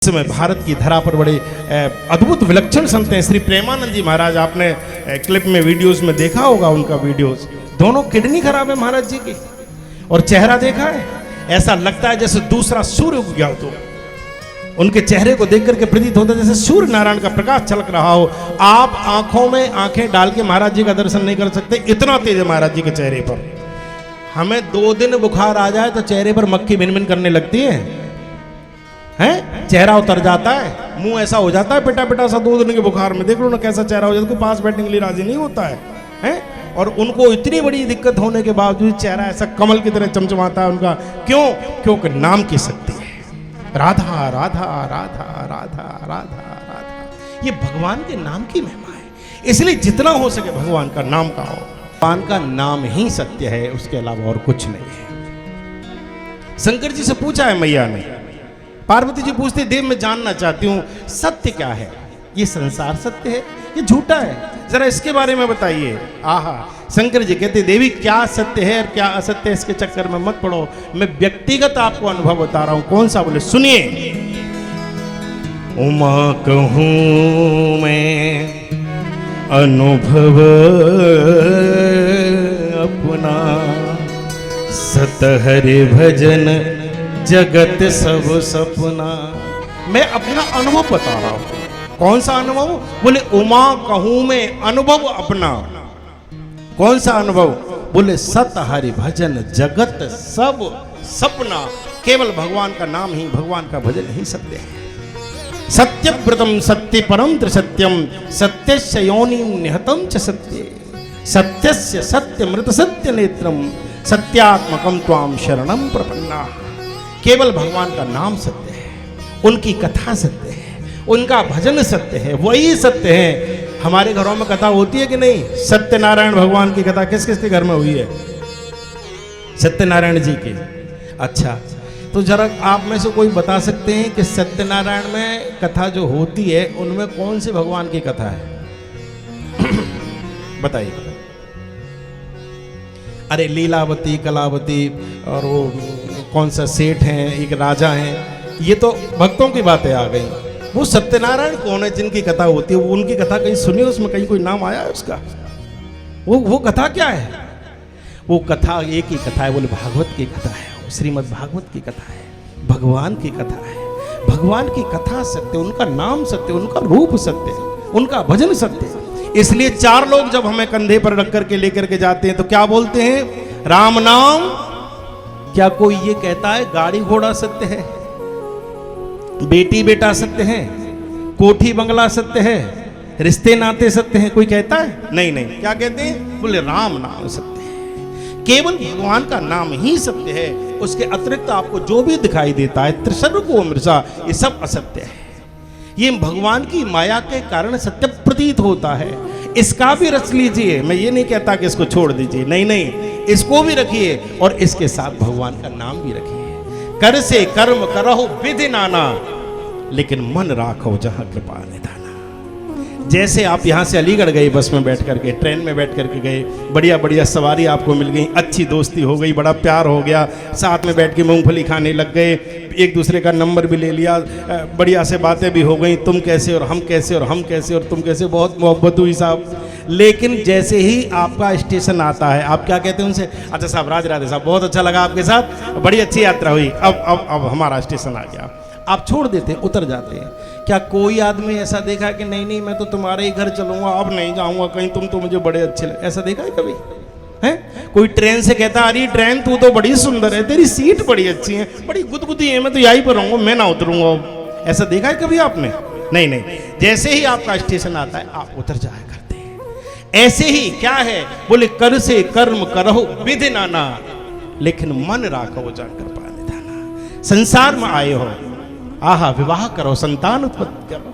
समय भारत की धरा पर बड़े अद्भुत विलक्षण संत हैं श्री प्रेमानंद जी महाराज। आपने क्लिप में वीडियोस में देखा होगा उनका वीडियोस। दोनों किडनी खराब है महाराज जी की और चेहरा देखा है, ऐसा लगता है जैसे दूसरा सूर्य उग गया हो। उनके चेहरे को देख करके प्रतीत होता है जैसे सूर्य नारायण का प्रकाश चलक रहा हो। आप आंखों में आंखें डाल के महाराज जी का दर्शन नहीं कर सकते, इतना तेज है महाराज जी के चेहरे पर। हमें 2 दिन बुखार आ जाए तो चेहरे पर मक्खी भिन करने लगती है, चेहरा उतर जाता है, मुंह ऐसा हो जाता है पिटा पिटा सा। 2 दिन के बुखार में देख लो ना कैसा चेहरा हो जाता है, कोई पास बैठने के लिए राजी नहीं होता है। और उनको इतनी बड़ी दिक्कत होने के बावजूद चेहरा ऐसा कमल की तरह चमचमाता है उनका। क्यों? क्योंकि नाम की शक्ति है। राधा राधा राधा राधा राधा राधा, ये भगवान के नाम की महिमा है। इसलिए जितना हो सके भगवान का नाम कहो। भगवान का नाम ही सत्य है, उसके अलावा और कुछ नहीं है। शंकर जी से पूछा है मैया ने, पार्वती जी पूछते देव मैं जानना चाहती हूँ सत्य क्या है, ये संसार सत्य है ये झूठा है, जरा इसके बारे में बताइए। आहा, शंकर जी कहते देवी क्या सत्य है और क्या असत्य है इसके चक्कर में मत पड़ो, मैं व्यक्तिगत आपको अनुभव बता रहा हूं। कौन सा? बोले सुनिए। उमा कहूं मैं अनुभव अपना, सत हरि भजन जगत सब सपना। मैं अपना अनुभव बता रहा हूं। कौन सा अनुभव? बोले उमा कहूं मैं अनुभव अपना। कौन सा अनुभव? बोले सत हरि भजन जगत सब सपना। केवल भगवान का नाम ही, भगवान का भजन ही सत्य है। सत्यव्रतम सत्य परम त्रिसत्यम, सत्यस्य योनिं निहतं च सत्ये, सत्यस्य सत्यमृत सत्य नेत्रम, सत्यात्मकम त्वाम शरणम प्रपन्ना। केवल भगवान का नाम सत्य है, उनकी कथा सत्य है, उनका भजन सत्य है, वही सत्य है। हमारे घरों में कथा होती है कि नहीं? सत्यनारायण भगवान की कथा किस किस के घर में हुई है? सत्यनारायण जी की। अच्छा, तो जरा आप में से कोई बता सकते हैं कि सत्यनारायण में कथा जो होती है उनमें कौन सी भगवान की कथा है? बताइए। अरे लीलावती, कलावती और वो कौन सा सेठ हैं, एक राजा हैं, ये तो भक्तों की बातें आ गई। वो सत्यनारायण कौन है जिनकी कथा होती है? वो उनकी कथा कहीं सुनी, उसमें कहीं कोई नाम आया है उसका? वो कथा क्या है? वो कथा एक ही कथा है, बोले भागवत की कथा है, श्रीमद् भागवत की कथा है, भगवान की कथा है। भगवान की कथा सत्य, उनका नाम सत्य, उनका रूप सत्य, उनका भजन सत्य। इसलिए 4 लोग जब हमें कंधे पर रख करके लेकर के जाते हैं तो क्या बोलते हैं? राम नाम। क्या कोई ये कहता है गाड़ी घोड़ा सत्य है, बेटी बेटा सत्य है, कोठी बंगला सत्य है, रिश्ते नाते सत्य हैं? कोई कहता है? नहीं नहीं। क्या कहते हैं? बोले राम नाम सत्य है। केवल भगवान का नाम ही सत्य है, उसके अतिरिक्त आपको जो भी दिखाई देता है त्रिसर्ग को मृषा, ये सब असत्य है। ये भगवान की माया के कारण सत्य प्रतीत होता है। इसका भी रच लीजिए, मैं ये नहीं कहता कि इसको छोड़ दीजिए, नहीं नहीं, इसको भी रखिए और इसके साथ भगवान का नाम भी रखिए। कर से कर्म करहु विधि नाना, लेकिन मन राखो जहां कृपा निधाना। जैसे आप यहाँ से अलीगढ़ गए बस में बैठ करके, ट्रेन में बैठ करके गए, बढ़िया बढ़िया सवारी आपको मिल गई, अच्छी दोस्ती हो गई, बड़ा प्यार हो गया, साथ में बैठ के मूंगफली खाने लग गए, एक दूसरे का नंबर भी ले लिया, बढ़िया से बातें भी हो गई, तुम कैसे और हम कैसे और हम कैसे और तुम कैसे, बहुत मोहब्बत हुई साहब। लेकिन जैसे ही आपका स्टेशन आता है, आप क्या कहते हैं उनसे? अच्छा साहब, राज राधे साहब, बहुत अच्छा लगा आपके साथ, बड़ी अच्छी यात्रा हुई, अब हमारा स्टेशन आ गया। आप छोड़ देते हैं, उतर जाते हैं। क्या कोई आदमी ऐसा देखा कि नहीं नहीं मैं तो तुम्हारे ही घर चलूंगा, अब नहीं जाऊंगा कहीं, तुम तो मुझे बड़े अच्छे लगे? ऐसा देखा है कभी? है कोई ट्रेन से कहता अरे ट्रेन तू तो बड़ी सुंदर है, तेरी सीट बड़ी अच्छी है, बड़ी गुदगुदी है, मैं तो यहीं पर रहूंगा, मैं ना उतरूंगा? ऐसा देखा है कभी आपने? नहीं नहीं। जैसे ही आपका स्टेशन आता है आप उतर जाया करते हैं। ऐसे ही क्या है? बोले कर से कर्म करहु विधि नाना, लेकिन मन राखो जहां कृपा निधाना। संसार में आए हो, आहा, विवाह करो, संतान उत्पत्ति करो,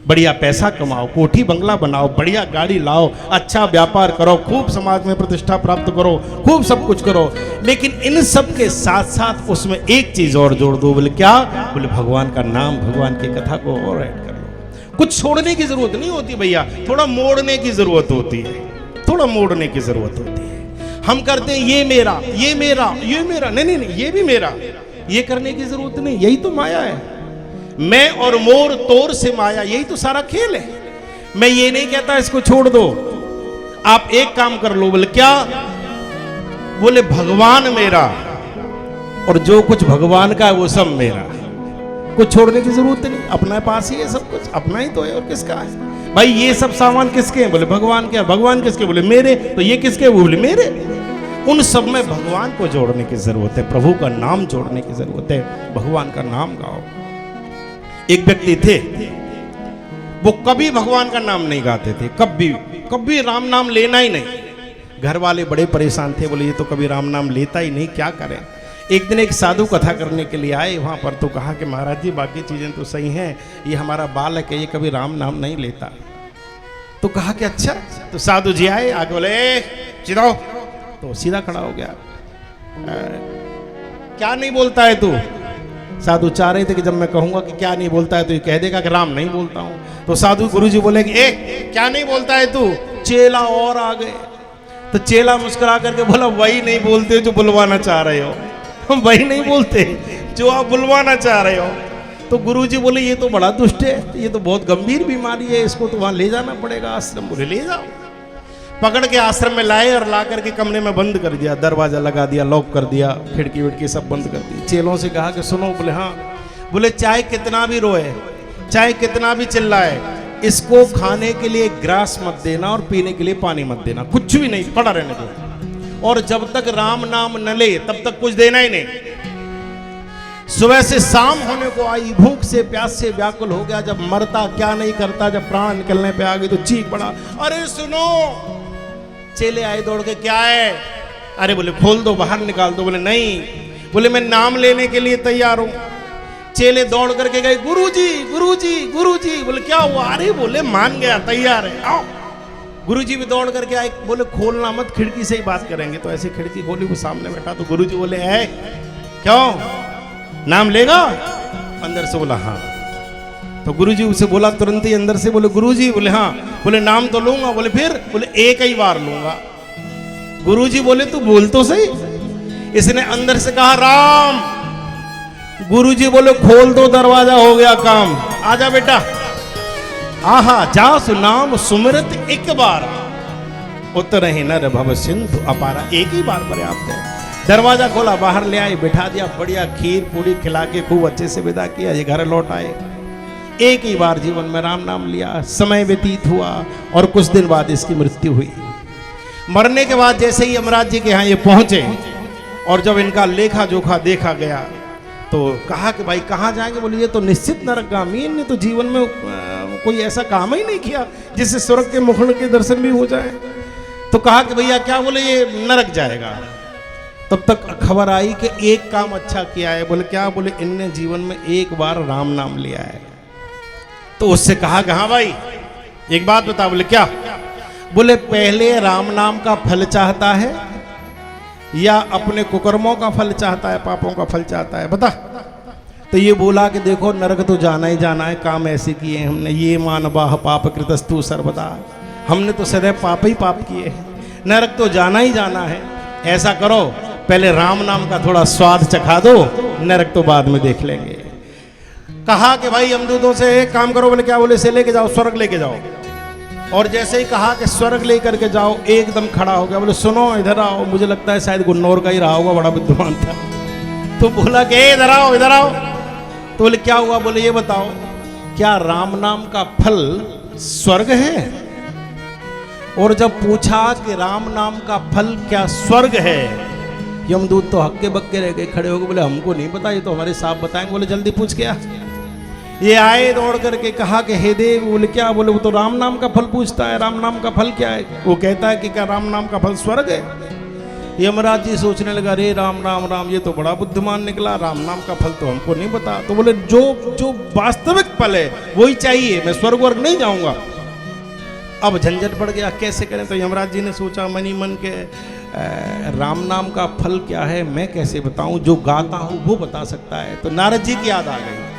बढ़िया पैसा कमाओ, कोठी बंगला बनाओ, बढ़िया गाड़ी लाओ, अच्छा व्यापार करो, खूब समाज में प्रतिष्ठा प्राप्त करो, खूब सब कुछ करो, लेकिन इन सब के साथ साथ उसमें एक चीज और जोड़ दो। बोले क्या? बोले भगवान का नाम, भगवान की कथा को और ऐड कर लो। कुछ छोड़ने की जरूरत नहीं होती भैया, थोड़ा मोड़ने की जरूरत होती है, थोड़ा मोड़ने की जरूरत होती है। हम करते हैं ये मेरा, ये मेरा, ये मेरा, नहीं नहीं नहीं, ये भी मेरा, ये करने की जरूरत नहीं, यही तो माया है। मैं और मोर तोर से माया, यही तो सारा खेल है। मैं ये नहीं कहता इसको छोड़ दो, आप एक काम कर लो। बोले क्या? बोले भगवान मेरा और जो कुछ भगवान का है वो सब मेरा, कुछ छोड़ने की जरूरत नहीं, अपना पास ही है सब कुछ, अपना ही तो है और किसका है भाई? ये सब सामान किसके हैं? बोले भगवान के। भगवान किसके? बोले मेरे। तो ये किसके? बोले मेरे। उन सब में भगवान को जोड़ने की जरूरत है, प्रभु का नाम जोड़ने की जरूरत है, भगवान का नाम गाओ। एक व्यक्ति थे, वो कभी भगवान का नाम नहीं गाते थे, कभी राम नाम लेना ही नहीं। घर वाले बड़े परेशान थे, बोले ये तो कभी राम नाम लेता ही नहीं, क्या करें। एक दिन एक साधु कथा करने के लिए आए वहाँ पर, तो कहा कि महाराज जी बाकी चीज़ें तो सही हैं, ये हमारा बालक है, ये कभी राम नाम नहीं लेता। तो कहा कि अच्छा। तो साधु जी आए, आगे बोले सीधा हो। तो सीधा खड़ा हो गया। क्या नहीं बोलता है तू? साधु चाह रहे थे कि जब मैं कहूँगा कि क्या नहीं बोलता है तो ये कह देगा कि राम नहीं बोलता हूँ। तो साधु गुरु जी बोले कि क्या नहीं बोलता है तू? चेला और आ गए। तो चेला मुस्कुरा करके बोला वही नहीं बोलते जो बुलवाना चाह रहे हो, हम वही नहीं बोलते जो आप बुलवाना चाह रहे हो। तो गुरुजी बोले ये तो बड़ा दुष्ट है, ये तो बहुत गंभीर बीमारी है, इसको तो वहां ले जाना पड़ेगा आश्रम। बोले ले जाओ। पकड़ के आश्रम में लाए और ला करके कमरे में बंद कर दिया, दरवाजा लगा दिया, लॉक कर दिया, खिड़की विड़की सब बंद कर दी। चेलों से कहा कि सुनो। बोले हाँ। बोले चाहे कितना भी रोए, चाहे कितना भी चिल्लाए, इसको खाने के लिए ग्रास मत देना और पीने के लिए पानी मत देना, कुछ भी नहीं, पड़ा रहने दो। और जब तक राम नाम न ले तब तक कुछ देना ही नहीं। सुबह से शाम होने को आई, भूख से प्यास से व्याकुल हो गया, जब मरता क्या नहीं करता, जब प्राण निकलने पे आ गई तो चीख पड़ा, अरे सुनो। चेले आए दौड़ के, क्या है? अरे बोले खोल दो, बाहर निकाल दो। बोले नहीं। बोले मैं नाम लेने के लिए तैयार हूं। चेले दौड़ करके गए, गुरुजी गुरुजी गुरुजी। बोले क्या हुआ? अरे बोले मान गया, तैयार है, आओ। गुरुजी भी दौड़ करके आए, बोले खोलना मत, खिड़की से ही बात करेंगे। तो ऐसे खिड़की खोली, वो सामने बैठा। तो गुरुजी बोले है क्यों, नाम लेगा? अंदर से बोला हाँ। तो गुरुजी उसे बोला तुरंत ही अंदर से, बोले गुरुजी। बोले हाँ। बोले नाम तो लूंगा। बोले फिर? बोले एक ही बार लूंगा। गुरुजी बोले तू बोल तो सही। इसने अंदर से कहा राम। गुरुजी बोले खोल दो दरवाजा, हो गया काम, आजा बेटा। आहा जासु नाम सुमिरत एक बार, उतरहि नर भव सिंधु अपारा। एक ही बार पर्याप्त है। दरवाजा खोला, बाहर ले आए, बिठा दिया, बढ़िया खीर पूरी खिला के खूब अच्छे से विदा किया, ये घर लौट आए। एक ही बार जीवन में राम नाम लिया। समय व्यतीत हुआ और कुछ दिन बाद इसकी मृत्यु हुई। मरने के बाद जैसे ही यमराज जी के यहाँ ये पहुंचे और जब इनका लेखा जोखा देखा गया तो कहा कि भाई कहाँ जाएंगे? बोले ये तो निश्चित नरकगामी, इनने तो जीवन में कोई ऐसा काम ही नहीं किया जिससे स्वर्ग के मुखड़ के दर्शन भी हो जाए। तो कहा कि भैया क्या? बोले ये नरक जाएगा। तब तक खबर आई कि एक काम अच्छा किया है। बोले क्या? बोले इनने जीवन में एक बार राम नाम लिया है। तो उससे कहा कि हाँ भाई एक बात बता। बोले क्या? बोले पहले राम नाम का फल चाहता है या अपने कुकर्मों का फल चाहता है, पापों का फल चाहता है, बता। तो ये बोला कि देखो नरक तो जाना ही जाना है, काम ऐसे किए हैं हमने, ये मानवाह पाप कृतस्तु सर्वदा, हमने तो सदैव पाप ही पाप किए हैं, नरक तो जाना ही जाना है। ऐसा करो पहले राम नाम का थोड़ा स्वाद चखा दो, नरक तो बाद में देख लेंगे। कहा कि भाई यमदूतों से एक काम करो। बोले क्या? बोले से लेके जाओ, स्वर्ग लेके जाओ। और जैसे ही कहा कि स्वर्ग लेकर के जाओ, एकदम खड़ा हो गया। बोले सुनो इधर आओ, मुझे लगता है शायद गुन्नौर का ही रहा होगा, बड़ा विद्वान था। तो बोला कि इधर आओ इधर आओ। तो बोले क्या हुआ? बोले ये बताओ क्या राम नाम का फल स्वर्ग है? और जब पूछा कि राम नाम का फल क्या स्वर्ग है, यमदूत तो हक्के बक्के रह गए, खड़े हो गए। बोले हमको नहीं पता, ये तो हमारे साहब बताएंगे। बोले जल्दी पूछ के आ। ये आए दौड़ करके, कहा कि हे देव। बोले क्या? बोले वो तो राम नाम का फल पूछता है, राम नाम का फल क्या है? वो कहता है कि क्या राम नाम का फल स्वर्ग है? यमराज जी सोचने लगा, अरे राम राम राम, ये तो बड़ा बुद्धिमान निकला, राम नाम का फल तो हमको नहीं पता। तो बोले जो जो वास्तविक फल है वही चाहिए, मैं स्वर्ग वर्ग नहीं जाऊंगा। अब झंझट पड़ गया, कैसे करें? तो यमराज जी ने सोचा मन ही मन के राम नाम का फल क्या है मैं कैसे बताऊं, जो गाता हूं वो बता सकता है। तो नारद जी की याद आ गई।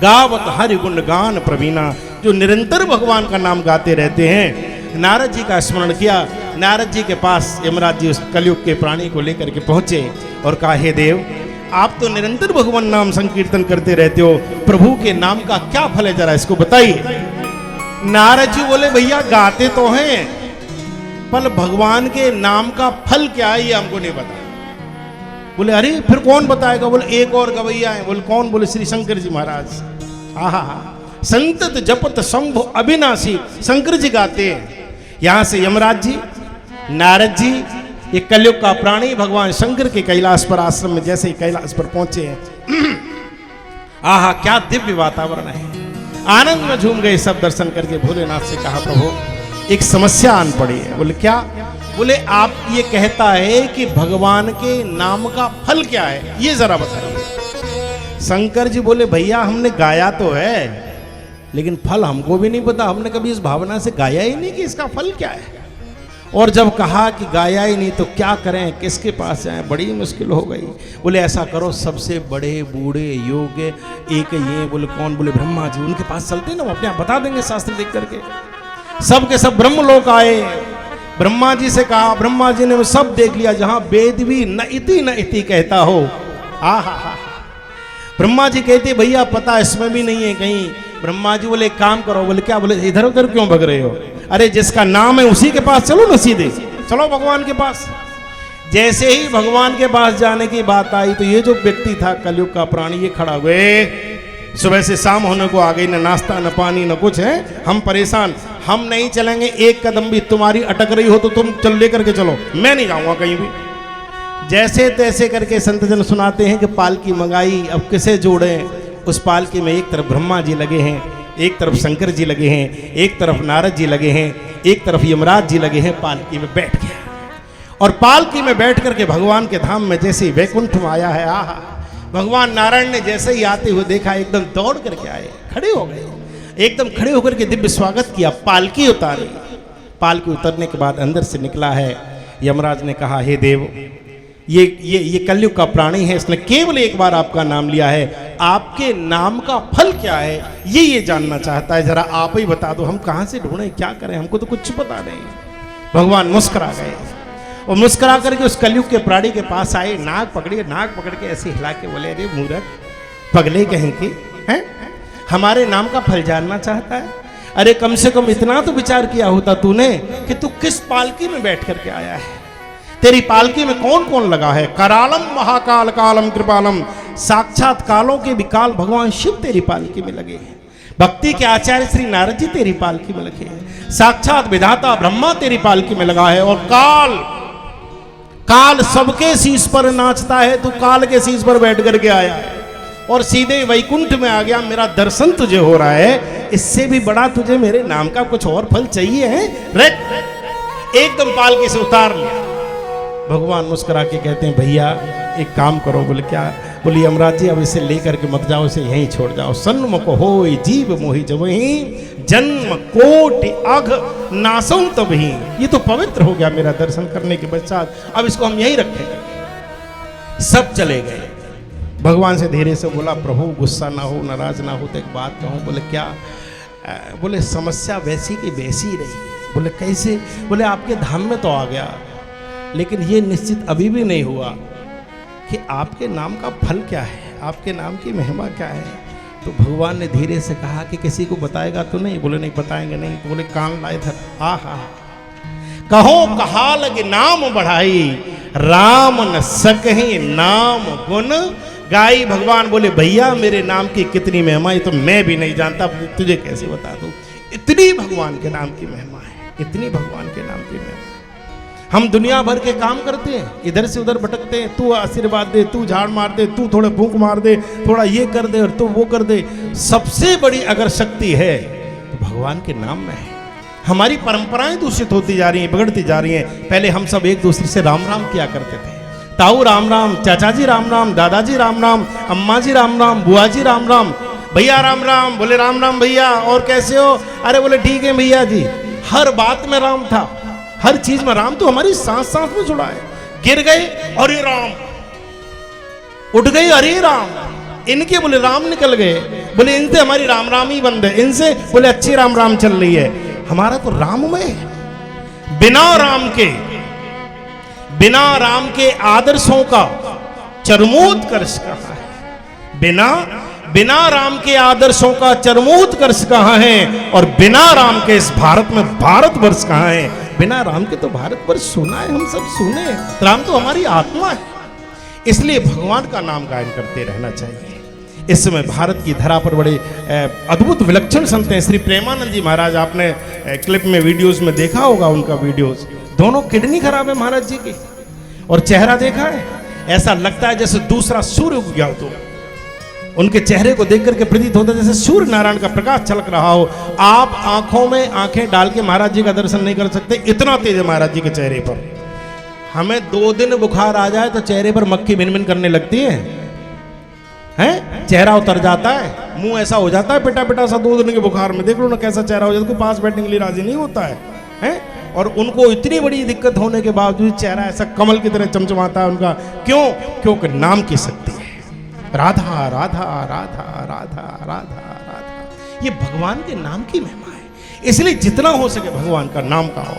गावत हरि गुण गान प्रवीणा, जो निरंतर भगवान का नाम गाते रहते हैं। नारद जी का स्मरण किया। नारद जी के पास यमराज जी उस कलयुग के प्राणी को लेकर के पहुंचे और कहा, हे देव आप तो निरंतर भगवान नाम संकीर्तन करते रहते हो, प्रभु के नाम का क्या फल है, जरा इसको बताइए। नारद जी बोले भैया गाते तो हैं, पर भगवान के नाम का फल क्या है ये हमको नहीं पता। बोले अरे फिर कौन बताएगा? बोले एक और गवैया है। बोले कौन? बोले श्री शंकर जी महाराज। आहा, संतत जपत शंभु अविनाशी, शंकर जी गाते हैं। यहां से यमराज जी, नारद जी, ये कलयुग का प्राणी भगवान शंकर के कैलाश पर आश्रम में जैसे ही कैलाश पर पहुंचे हैं, आहा क्या दिव्य वातावरण है, आनंद में झूम गए सब दर्शन करके। भोलेनाथ से कहा प्रभु एक समस्या आन पड़ी है। बोले क्या? बोले आप ये कहता है कि भगवान के नाम का फल क्या है, ये जरा बताइए। शंकर जी बोले भैया हमने गाया तो है, लेकिन फल हमको भी नहीं पता, हमने कभी इस भावना से गाया ही नहीं कि इसका फल क्या है। और जब कहा कि गाया ही नहीं तो क्या करें, किसके पास जाएं, बड़ी मुश्किल हो गई। बोले ऐसा करो सबसे बड़े बूढ़े योग्य एक ये, बोले कौन? बोले ब्रह्मा जी, उनके पास चलते ना, वो अपने आप बता देंगे शास्त्र देख करके। सब के सब ब्रह्मलोक आए, ब्रह्मा जी से कहा, ब्रह्मा जी ने सब देख लिया, जहां वेद भी न इति कहता हो। आहा, ब्रह्मा जी कहते भैया पता इसमें भी नहीं है कहीं। ब्रह्मा जी बोले एक काम करो। बोले क्या? बोले इधर उधर क्यों भग रहे हो? अरे जिसका नाम है उसी के पास चलो ना, सीधे चलो भगवान के पास। जैसे ही भगवान के पास जाने की बात आई तो ये जो व्यक्ति था कलयुग का प्राणी, ये खड़ा हुए, सुबह से शाम होने को आ गई, न नाश्ता न पानी न कुछ है, हम परेशान, हम नहीं चलेंगे, एक कदम भी तुम्हारी अटक रही हो तो तुम चल लेकर के चलो, मैं नहीं जाऊंगा कहीं भी। जैसे तैसे करके संत जन सुनाते हैं कि पालकी मंगाई, अब किसे जोड़े। उस पालकी में एक तरफ ब्रह्मा जी लगे हैं, एक तरफ शंकर जी लगे हैं, एक तरफ नारद जी लगे हैं, एक तरफ यमराज जी लगे हैं। पालकी में बैठ गया और पालकी में बैठ करके भगवान के धाम में जैसे ही वैकुंठ में आया है, आहा, भगवान नारायण ने जैसे ही आते हुए देखा, एकदम दौड़ करके आए, खड़े हो गए, एकदम खड़े होकर के दिव्य स्वागत किया। पालकी उतारी। पालकी उतरने के बाद अंदर से निकला है। यमराज ने कहा हे देव, ये कलयुग का प्राणी है, इसने केवल एक बार आपका नाम लिया है, आपके नाम का फल क्या है ये जानना चाहता है, जरा आप ही बता दो, हम कहां से ढूंढें, क्या करें, हमको तो कुछ पता नहीं। भगवान मुस्कुरा गए और मुस्कुरा करके उस कलयुग के प्राणी के पास आए, नाक पकड़ के ऐसे हिला के बोले अरे मूर्ख पगले कहीं की हैं, हमारे नाम का फल जानना चाहता है? अरे कम से कम इतना तो विचार किया होता तूने कि तू किस पालकी में बैठ करके आया है, तेरी पालकी में कौन कौन लगा है। करालम महाकाल कालम कृपालम, साक्षात कालों के भी काल भगवान शिव तेरी पालकी में लगे हैं, भक्ति के आचार्य श्री नारद जी तेरी पालकी में लगे हैं, साक्षात विधाता ब्रह्मा तेरी पालकी में लगा है, और काल सबके शीश पर नाचता है, तू काल के शीश पर बैठ करके आया है और सीधे वैकुंठ में आ गया। मेरा दर्शन तुझे हो रहा है, इससे भी बड़ा तुझे मेरे नाम का कुछ और फल चाहिए है? एकदम पालकी से उतार लिया। भगवान मुस्कुरा के कहते हैं भैया एक काम करो। बोले क्या? बोली यमराज जी अब इसे लेकर के मत जाओ, इसे यहीं छोड़ जाओ। सन्मुख होय जीव मोहि जबहि, जन्म कोटि अघ नासौ तबहि। ये तो पवित्र हो गया मेरा दर्शन करने के पश्चात, अब इसको हम यहीं रखेंगे। सब चले गए। भगवान से धीरे से बोला प्रभु गुस्सा ना हो, नाराज ना हो, तो एक बात कहूँ। बोले क्या? बोले समस्या वैसी की वैसी रही। बोले कैसे? बोले आपके धाम में तो आ गया, लेकिन ये निश्चित अभी भी नहीं हुआ कि आपके नाम का फल क्या है, आपके नाम की महिमा क्या है। तो भगवान ने धीरे से कहा कि किसी को बताएगा तो नहीं? बोले नहीं बताएंगे नहीं। तो बोले कान लाए धर, आहा कहो कहा लगे नाम बढ़ाई, राम न सकहि नाम गुण गाई। भगवान बोले भैया मेरे नाम की कितनी महिमा है तो मैं भी नहीं जानता, तुझे कैसे बता दूं। इतनी भगवान के नाम की महिमा है, इतनी भगवान के नाम की महिमा। हम दुनिया भर के काम करते हैं, इधर से उधर भटकते हैं, तू आशीर्वाद दे, तू झाड़ मार दे, तू थोड़ा फूंक मार दे, थोड़ा ये कर दे और तू वो कर दे। सबसे बड़ी अगर शक्ति है तो भगवान के नाम में है। हमारी परंपराएं दूषित होती जा रही हैं, बिगड़ती जा रही हैं। पहले हम सब एक दूसरे से राम राम किया करते थे, ताऊ राम राम, चाचा जी राम राम, दादाजी राम राम, अम्मा जी राम राम, बुआ जी राम राम, भैया राम राम। बोले राम राम भैया, और कैसे हो? अरे बोले ठीक है भैया जी। हर बात में राम था, हर चीज में राम। तो हमारी सांस सांस में जुड़ा है। गिर गए अरे राम, उठ गए अरे राम, इनके बोले राम निकल गए, बोले इनसे हमारी राम राम ही बंद है, इनसे बोले अच्छी राम राम चल रही है। हमारा तो राममय है। बिना राम के आदर्शों का चरमोत्कर्ष कहाँ है? बिना राम के आदर्शों का चरमोत्कर्ष कहाँ है? और बिना राम के इस भारत में भारतवर्ष कहाँ है? बिना राम के तो भारतवर्ष सुना है, हम सब सुने। राम तो हमारी आत्मा है। इसलिए भगवान का नाम गायन करते रहना चाहिए। इस समय भारत की धरा पर बड़े अद्भुत विलक्षण संत हैं। श्री प्रेमानंद जी महाराज, आपने क्लिप में वीडियोस में देखा होगा उनका वीडियोस। दोनों किडनी खराब है महाराज जी की, और चेहरा देखा है, ऐसा लगता है जैसे दूसरा सूर्य उग गया हो। तो उनके चेहरे को देख करके प्रतीत होता है जैसे सूर्य नारायण का प्रकाश छलक रहा हो। आप आंखों में आंखें डाल के महाराज जी का दर्शन नहीं कर सकते, इतना तेज है महाराज जी के चेहरे पर। हमें 2 दिन बुखार आ जाए तो चेहरे पर मक्खी भिन-भिन करने लगती है, हैं? चेहरा उतर जाता है, मुंह ऐसा हो जाता है पिटा पिटा सा। 2 दिन के बुखार में देख लो ना कैसा चेहरा हो जाता है, कोई पास बैठने के लिए राजी नहीं होता है, हैं? और उनको इतनी बड़ी दिक्कत होने के बावजूद चेहरा ऐसा कमल की तरह चमचमाता है उनका। क्यों? क्योंकि नाम की शक्ति है। राधा राधा राधा राधा राधा राधा, ये भगवान के नाम की महिमा है। इसलिए जितना हो सके भगवान का नाम का हो।